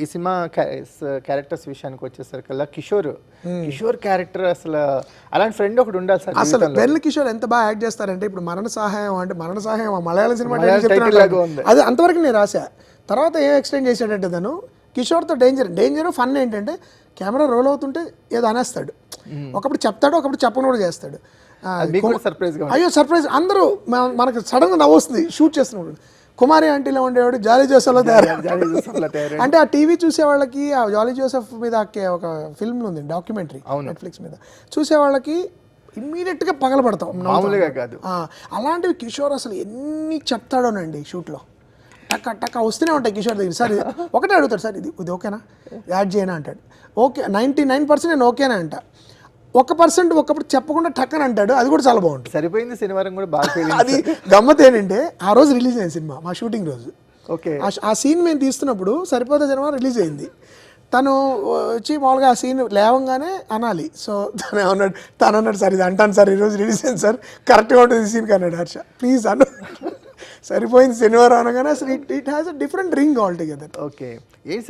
ఈ cinema characters విషయానికి వచ్చేసరికల్లా కిషోర్ క్యారెక్టర్ అసలు అలాంటి ఫ్రెండ్ ఒకటి ఉండాలి సార్. అసలు వెర్ల కిషోర్ ఎంత బాగా యాక్ట్ చేస్తారంటే ఇప్పుడు మరణ సహాయం మలయాళం సినిమా అది అంతవరకు నేను రాశా. తర్వాత ఏం ఎక్స్ప్లెయిన్ చేశాడంటే తను కిషోర్తో డేంజర్ ఫన్ ఏంటంటే కెమెరా రోల్ అవుతుంటే ఏదో అనేస్తాడు, ఒకప్పుడు చెప్తాడు, ఒకప్పుడు చెప్పను కూడా చేస్తాడు. అయ్యో సర్ప్రైజ్, అందరూ మనకు సడన్గా నవ్వొస్తుంది షూట్ చేస్తున్నప్పుడు. కుమారి ఆంటీలో ఉండేవాడు జాలీ జోసెఫ్లో తయారు. అంటే ఆ టీవీ చూసే వాళ్ళకి ఆ జాలీ జోసెఫ్ మీద ఒక ఫిల్మ్ ఉంది, డాక్యుమెంటరీ నెట్ఫ్లిక్స్ మీద, చూసే వాళ్ళకి ఇమ్మీడియట్గా పగలబడతాం. మామూలుగా కాదు. అలాంటివి కిషోర్ అసలు ఎన్ని చెప్తాడోనండి షూట్లో, టక్క వస్తూనే ఉంటాయి కిషోర్ దగ్గర. సార్ ఒకటే అడుగుతాడు, సార్ ఇది ఓకేనా, యాడ్ చేయనా అంటాడు. ఓకే 99% నేను ఓకేనా అంట. 1% ఒకప్పుడు చెప్పకుండా టక్కని అంటాడు, అది కూడా చాలా బాగుంటుంది. సరిపోయింది శనివారం కూడా బాగా. అది గమ్మత్ ఏంటంటే ఆ రోజు రిలీజ్ అయింది సినిమా, మా షూటింగ్ రోజు. ఓకే, ఆ సీన్ మేము తీస్తున్నప్పుడు సరిపోతే సినిమా రిలీజ్ అయింది. తను వచ్చి మామూలుగా ఆ సీన్ లేవంగానే అనాలి. సో తను అన్నాడు సార్ ఇది అంటాను సార్, ఈరోజు రిలీజ్ అయింది సార్, కరెక్ట్గా ఉంటుంది ఈ సీన్కి అన్నాడు. హర్ష ప్లీజ్ అన్న. సరిపోయింది శనివారం అనగానే అసలు it has a different ring all together. Okay, ఏంటి